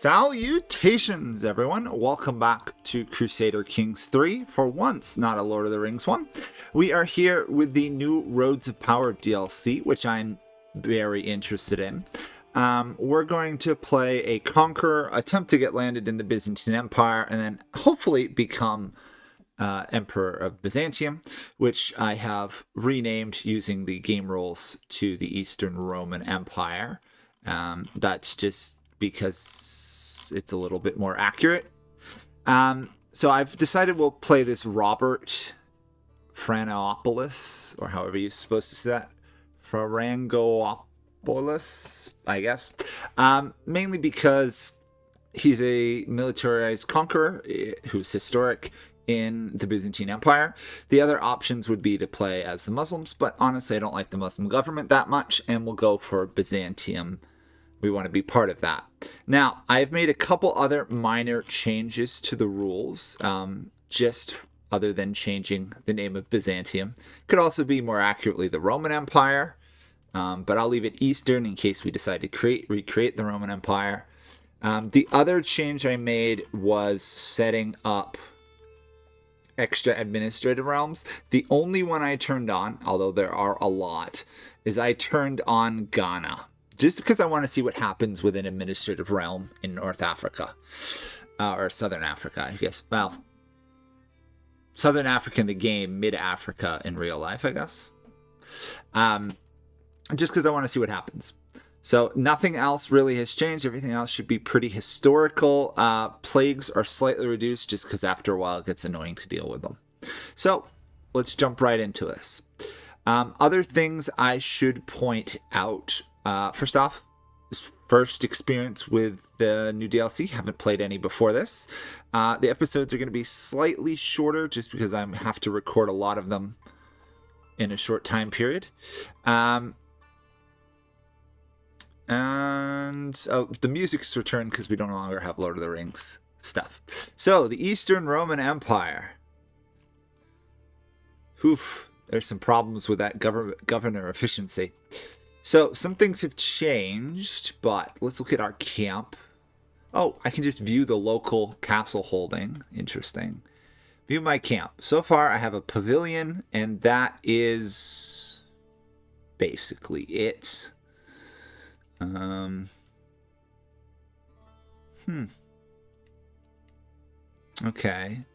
Salutations, everyone. Welcome back to Crusader Kings 3. For once, not a Lord of the Rings one. We are here with the new Roads of Power DLC, which I'm very interested in. We're going to play a conqueror, attempt to get landed in the Byzantine Empire, and then hopefully become Emperor of Byzantium, which I have renamed using the game rules to the Eastern Roman Empire. That's just because it's a little bit more accurate. So I've decided we'll play this Robert Franopoulos, or however you're supposed to say that. Farangopoulos, I guess. Mainly because he's a militarized conqueror who's historic in the Byzantine Empire. The other options would be to play as the Muslims, but honestly I don't like the Muslim government that much, and we'll go for Byzantium. We want to be part of that. Now, I've made a couple other minor changes to the rules, just other than changing the name of Byzantium. Could also be more accurately the Roman Empire, but I'll leave it Eastern in case we decide to recreate the Roman Empire. The other change I made was setting up extra administrative realms. The only one I turned on, although there are a lot, is I turned on Ghana. Just because I want to see what happens with an administrative realm in North Africa. Or Southern Africa, I guess. Well, Southern Africa in the game, Mid-Africa in real life, I guess. Just because I want to see what happens. So nothing else really has changed. Everything else should be pretty historical. Plagues are slightly reduced just because after a while it gets annoying to deal with them. So let's jump right into this. Other things I should point out. First off, this first experience with the new DLC. Haven't played any before this. The episodes are going to be slightly shorter just because I have to record a lot of them in a short time period. The music's returned because we no longer have Lord of the Rings stuff. So, the Eastern Roman Empire. Oof, there's some problems with that governor efficiency. So, some things have changed, but let's look at our camp. Oh, I can just view the local castle holding. Interesting. View my camp. So far, I have a pavilion, and that is basically it. Okay.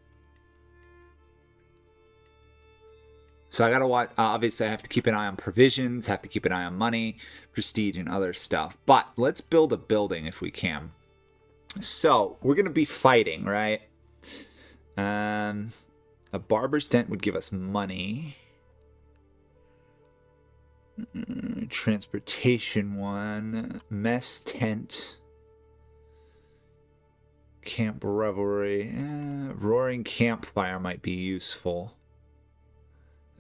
So I gotta watch. Obviously, I have to keep an eye on provisions, have to keep an eye on money, prestige, and other stuff. But let's build a building if we can. So we're gonna be fighting, right? A barber's tent would give us money. Transportation one, mess tent, camp revelry, roaring campfire might be useful.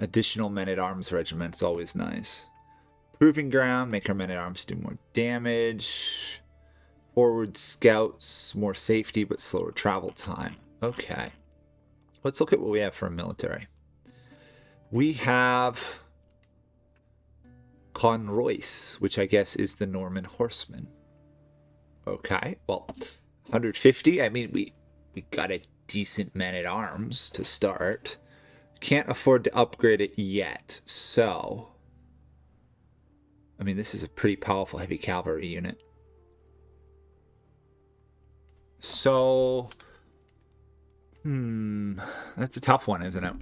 Additional men-at-arms regiments, always nice. Proving ground, make our men-at-arms do more damage. Forward scouts, more safety but slower travel time. Okay. Let's look at what we have for a military. We have Conroyce, which I guess is the Norman horseman. Okay, well, 150. I mean, we got a decent men-at-arms to start. Can't afford to upgrade it yet, so I mean, this is a pretty powerful heavy cavalry unit. So that's a tough one, isn't it?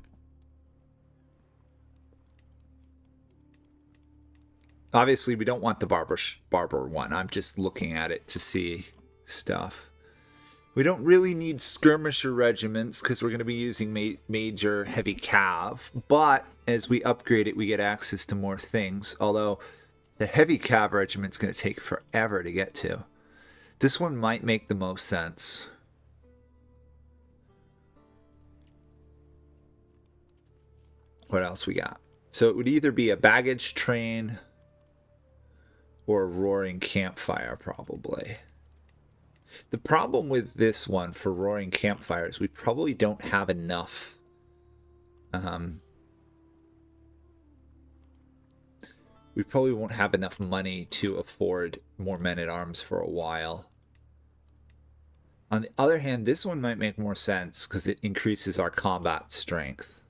Obviously we don't want the barber one. I'm just looking at it to see stuff. We don't really need skirmisher regiments because we're going to be using major heavy cav. But as we upgrade it, we get access to more things. Although the heavy cav regiment's going to take forever to get to. This one might make the most sense. What else we got? So it would either be a baggage train or a roaring campfire, probably. The problem with this one for roaring campfires, we probably don't have enough. We probably won't have enough money to afford more men-at-arms for a while. On the other hand, this one might make more sense because it increases our combat strength.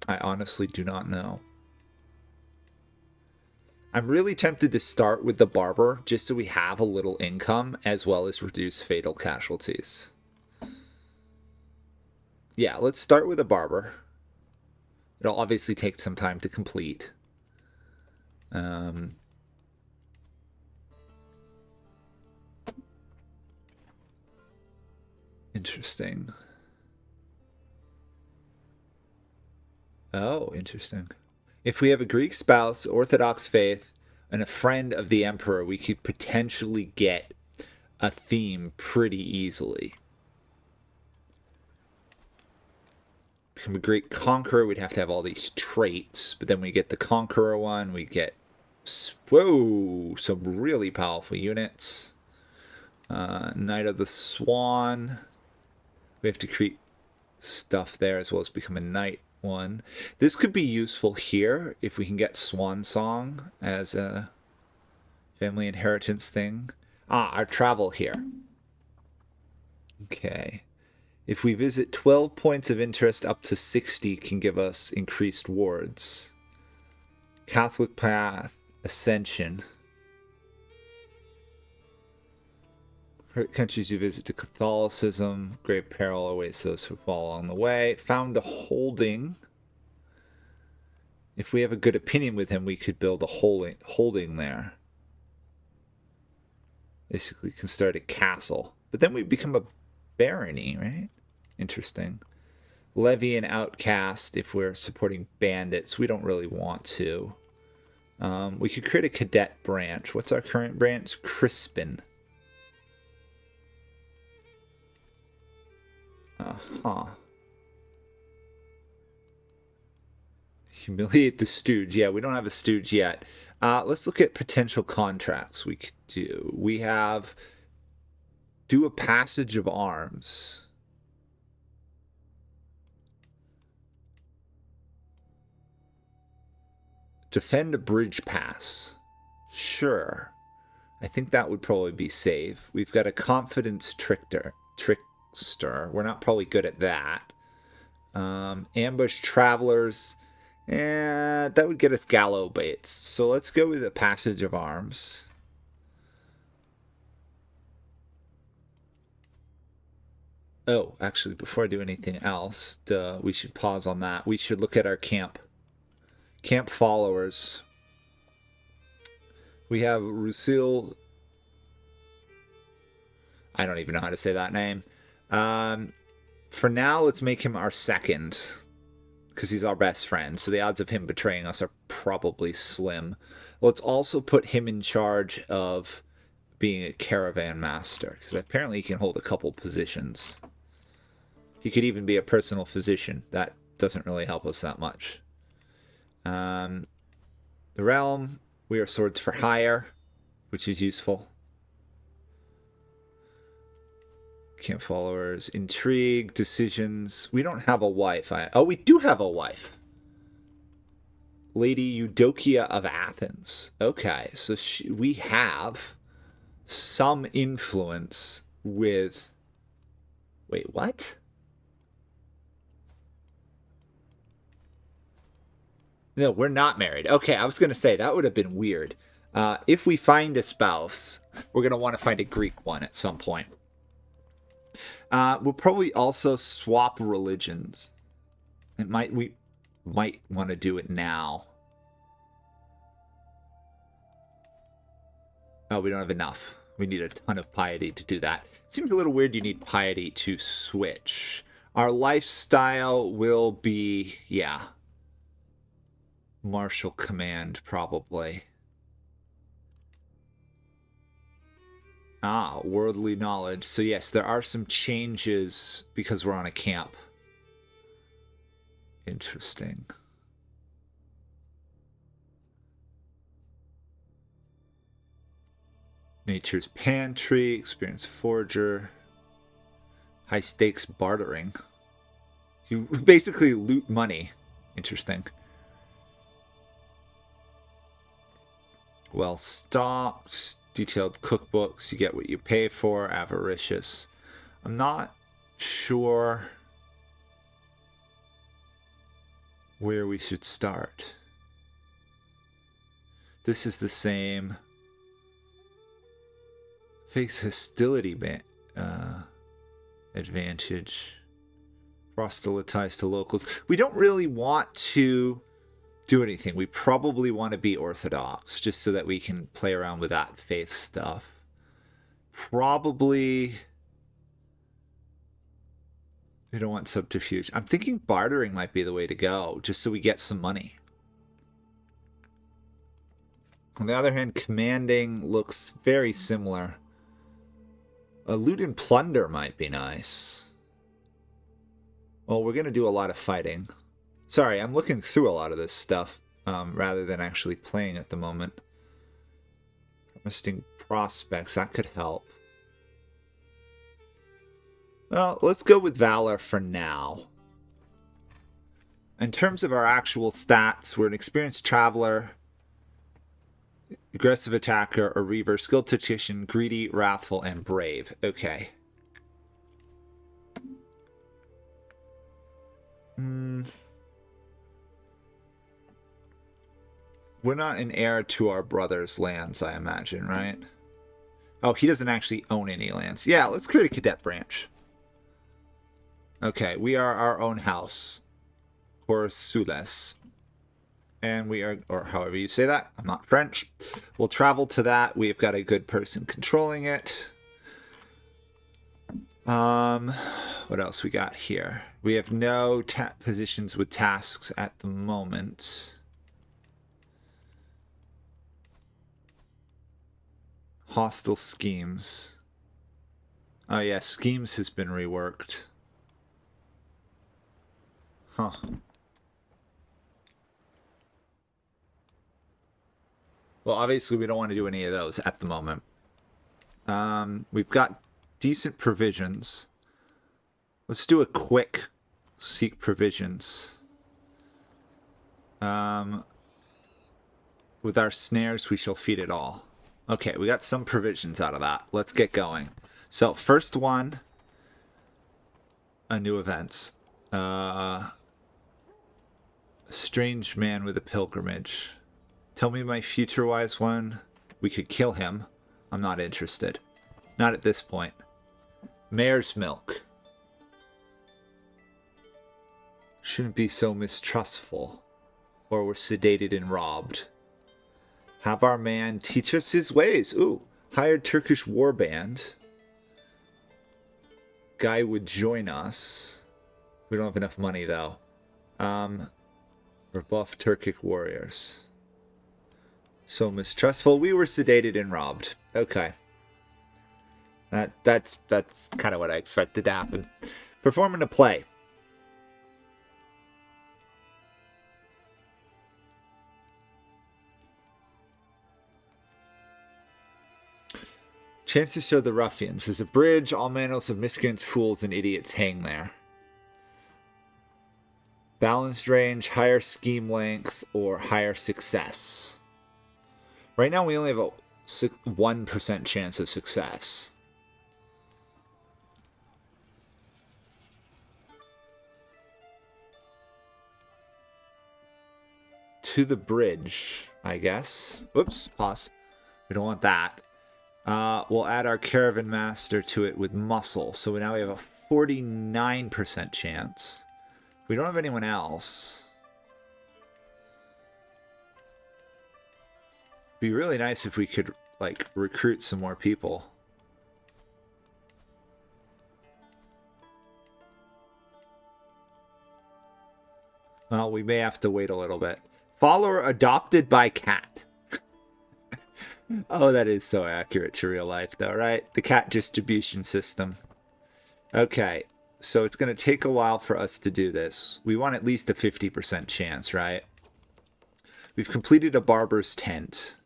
I honestly do not know. I'm really tempted to start with the barber just so we have a little income as well as reduce fatal casualties. Yeah, let's start with a barber. It'll obviously take some time to complete. Interesting. Oh, interesting. If we have a Greek spouse, Orthodox faith, and a friend of the emperor, we could potentially get a theme pretty easily. Become a great conqueror, we'd have to have all these traits, but then we get the conqueror one, we get, whoa, some really powerful units. Knight of the Swan. We have to create stuff there as well as become a knight one. This could be useful here if we can get Swan Song as a family inheritance thing. Our travel here. Okay. If we visit 12 points of interest up to 60 can give us increased wards. Catholic Path, Ascension. Countries you visit to Catholicism. Great peril awaits those who fall along the way. Found a holding. If we have a good opinion with him, we could build a holding there. Basically, can start a castle. But then we become a barony, right? Interesting. Levy an outcast if we're supporting bandits. We don't really want to. We could create a cadet branch. What's our current branch? Crispin. Humiliate the stooge. Yeah, we don't have a stooge yet. Let's look at potential contracts we could do. We have do a passage of arms. Defend a bridge pass. Sure. I think that would probably be safe. We've got a confidence trickster. We're not probably good at that. Ambush travelers. That would get us gallow baits. So let's go with a passage of arms. Oh, actually, before I do anything else, we should pause on that. We should look at our camp. Camp followers. We have Rusil. I don't even know how to say that name. For now, let's make him our second. Because he's our best friend. So the odds of him betraying us are probably slim. Let's also put him in charge of being a caravan master. Because apparently he can hold a couple positions. He could even be a personal physician. That doesn't really help us that much. The realm, we are swords for hire, which is useful. Camp followers, intrigue, decisions. We don't have a wife. Oh, we do have a wife. Lady Eudokia of Athens. Okay, so we have some influence with... Wait, what? No, we're not married. Okay, I was going to say, that would have been weird. If we find a spouse, we're going to want to find a Greek one at some point. We'll probably also swap religions. We might want to do it now. Oh, we don't have enough. We need a ton of piety to do that. It seems a little weird you need piety to switch. Our lifestyle will be, yeah, martial command, probably. Worldly knowledge. So yes, there are some changes because we're on a camp. Interesting. Nature's pantry, experience forger, high stakes bartering. You basically loot money. Interesting. Well stocked. Detailed cookbooks, you get what you pay for. Avaricious. I'm not sure where we should start. This is the same. Face hostility advantage. Proselytize to locals. We don't really want to do anything. We probably want to be orthodox just so that we can play around with that faith stuff. Probably we don't want subterfuge. I'm thinking bartering might be the way to go, just so we get some money. On the other hand, commanding looks very similar. A loot and plunder might be nice. Well, we're going to do a lot of fighting. Sorry, I'm looking through a lot of this stuff rather than actually playing at the moment. Promising prospects, that could help. Well, let's go with Valor for now. In terms of our actual stats, we're an experienced traveler, aggressive attacker, a reaver, skilled tactician, greedy, wrathful, and brave. Okay. We're not an heir to our brother's lands, I imagine, right? Oh, he doesn't actually own any lands. Yeah, let's create a cadet branch. Okay, we are our own house. Corsules. And we are, or however you say that, I'm not French. We'll travel to that. We've got a good person controlling it. What else we got here? We have no positions with tasks at the moment. Hostile schemes. Oh yeah, schemes has been reworked. Huh. Well, obviously we don't want to do any of those at the moment. We've got decent provisions. Let's do a quick seek provisions. With our snares, we shall feed it all. Okay, we got some provisions out of that. Let's get going. So, first one, a new events. Strange man with a pilgrimage. Tell me my future wise one. We could kill him. I'm not interested. Not at this point. Mare's milk. Shouldn't be so mistrustful. Or we're sedated and robbed. Have our man teach us his ways. Ooh, hired Turkish warband. Guy would join us. We don't have enough money though. Rebuff Turkic warriors. So mistrustful. We were sedated and robbed. Okay. That's kind of what I expected to happen. Performing a play. Chance to show the ruffians. There's a bridge. All manners of miscreants, fools, and idiots hang there. Balanced range, higher scheme length, or higher success. Right now we only have a 1% chance of success. To the bridge, I guess. Whoops, pause. We don't want that. We'll add our caravan master to it with muscle. So now we have a 49% chance. We don't have anyone else. It'd be really nice if we could, like, recruit some more people. Well, we may have to wait a little bit. Follower adopted by cat. Oh, that is so accurate to real life, though, right? The cat distribution system. Okay, so it's going to take a while for us to do this. We want at least a 50% chance, right? We've completed a barber's tent.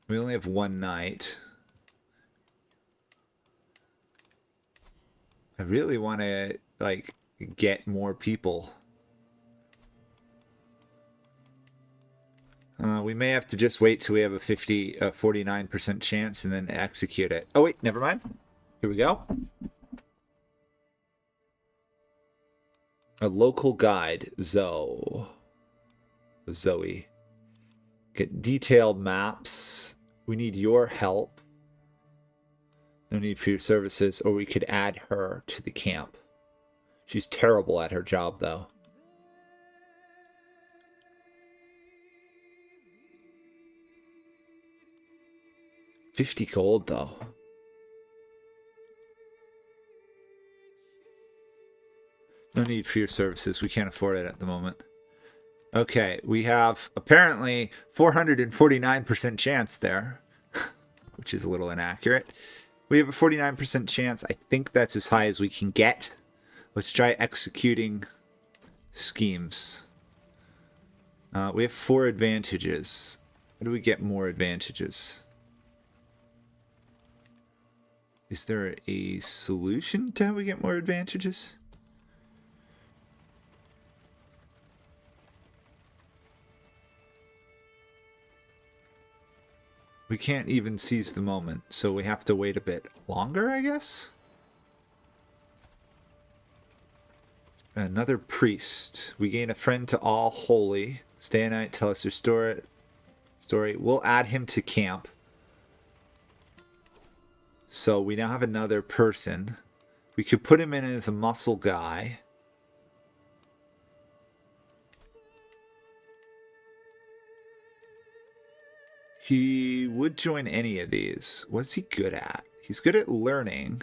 We only have one night. I really want to, like, get more people. We may have to just wait till we have a 49% chance and then execute it. Oh, wait, never mind. Here we go. A local guide, Zoe. Get detailed maps. We need your help. No need for your services, or we could add her to the camp. She's terrible at her job, though. $50 gold, though. No need for your services. We can't afford it at the moment. Okay, we have apparently 449% chance there, which is a little inaccurate. We have a 49% chance. I think that's as high as we can get. Let's try executing schemes. We have 4 advantages. How do we get more advantages? Is there a solution to how we get more advantages? We can't even seize the moment, so we have to wait a bit longer, I guess? Another priest. We gain a friend to all holy. Stay a night, tell us your story. We'll add him to camp. So we now have another person. We could put him in as a muscle guy. He would join any of these. What's he good at? He's good at learning.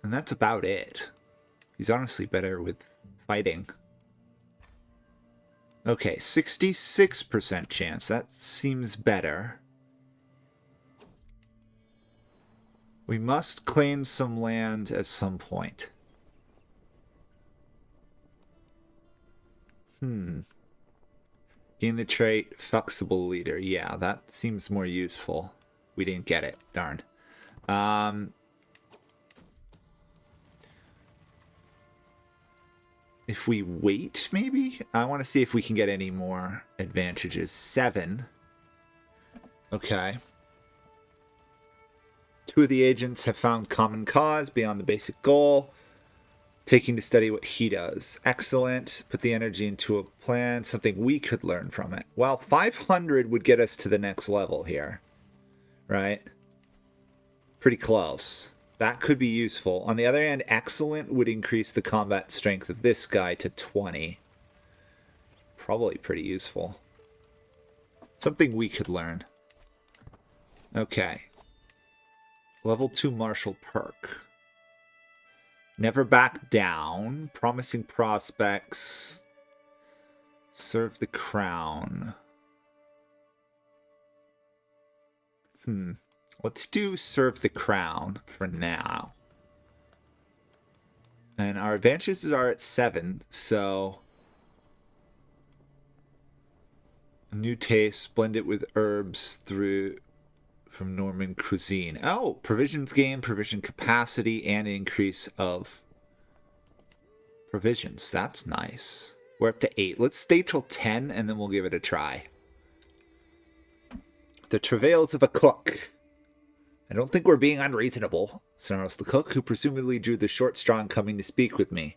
And that's about it. He's honestly better with fighting. Okay, 66% chance. That seems better. We must claim some land at some point. Gain the trait, flexible leader. Yeah, that seems more useful. We didn't get it. Darn. If we wait, maybe? I want to see if we can get any more advantages. 7. Okay. 2 of the agents have found common cause beyond the basic goal. Taking to study what he does. Excellent. Put the energy into a plan. Something we could learn from it. Well, 500 would get us to the next level here. Right? Pretty close. That could be useful. On the other hand, excellent would increase the combat strength of this guy to 20. Probably pretty useful. Something we could learn. Okay. Level 2 martial perk. Never back down. Promising prospects. Serve the crown. Let's do serve the crown for now. And our advantages are at 7, so... A new taste, blend it with herbs from Norman cuisine. Oh, provisions gain, provision capacity, and increase of provisions. That's nice. We're up to 8. Let's stay till 10, and then we'll give it a try. The travails of a cook. I don't think we're being unreasonable, snarls the cook, who presumably drew the short straw in coming to speak with me.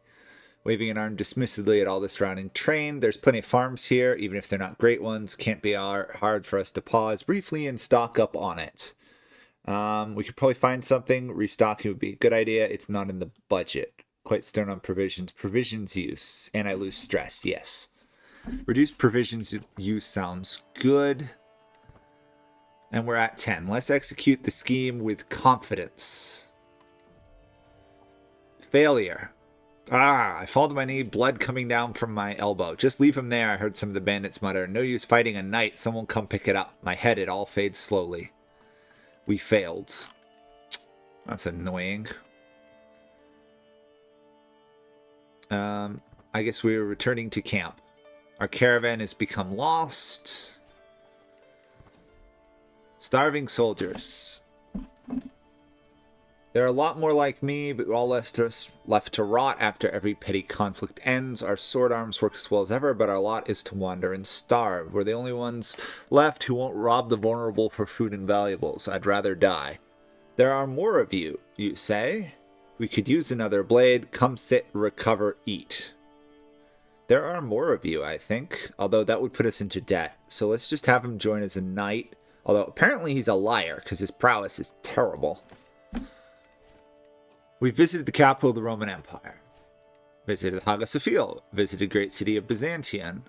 Waving an arm dismissively at all the surrounding train. There's plenty of farms here, even if they're not great ones. Can't be hard for us to pause briefly and stock up on it. We could probably find something. Restocking would be a good idea. It's not in the budget. Quite stern on provisions. Provisions use. And I lose stress. Yes. Reduced provisions use sounds good. And we're at 10. Let's execute the scheme with confidence. Failure. I fall to my knee, blood coming down from my elbow. Just leave him there, I heard some of the bandits mutter. No use fighting a knight. Someone come pick it up. My head, it all fades slowly. We failed. That's annoying. I guess we were returning to camp. Our caravan has become lost. Starving soldiers. There are a lot more like me, but all left to rot after every petty conflict ends. Our sword arms work as well as ever, but our lot is to wander and starve. We're the only ones left who won't rob the vulnerable for food and valuables. I'd rather die. There are more of you, you say? We could use another blade. Come sit, recover, eat. There are more of you, I think, although that would put us into debt. So let's just have him join as a knight, although apparently he's a liar because his prowess is terrible. We visited the capital of the Roman Empire, visited Hagia Sophia, visited great city of Byzantium.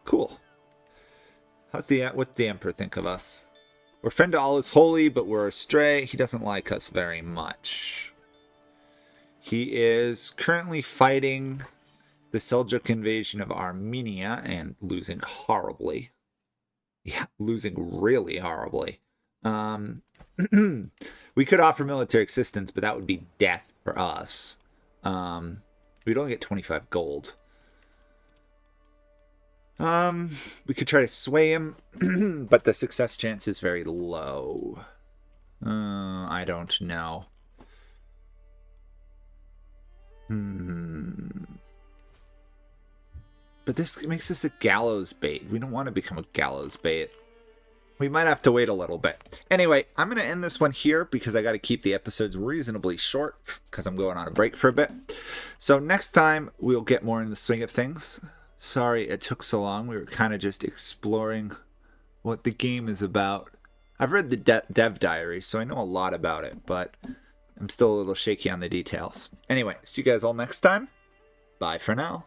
Cool. What's the Emperor think of us? We're friend to all is holy, but we're astray. He doesn't like us very much. He is currently fighting the Seljuk invasion of Armenia and losing horribly. Yeah, losing really horribly. We could offer military assistance, but that would be death for us. We'd only get 25 gold. We could try to sway him, but the success chance is very low. I don't know. But this makes us a gallows bait. We don't want to become a gallows bait. We might have to wait a little bit. Anyway, I'm going to end this one here because I got to keep the episodes reasonably short because I'm going on a break for a bit. So next time, we'll get more in the swing of things. Sorry it took so long. We were kind of just exploring what the game is about. I've read the dev diary, so I know a lot about it, but I'm still a little shaky on the details. Anyway, see you guys all next time. Bye for now.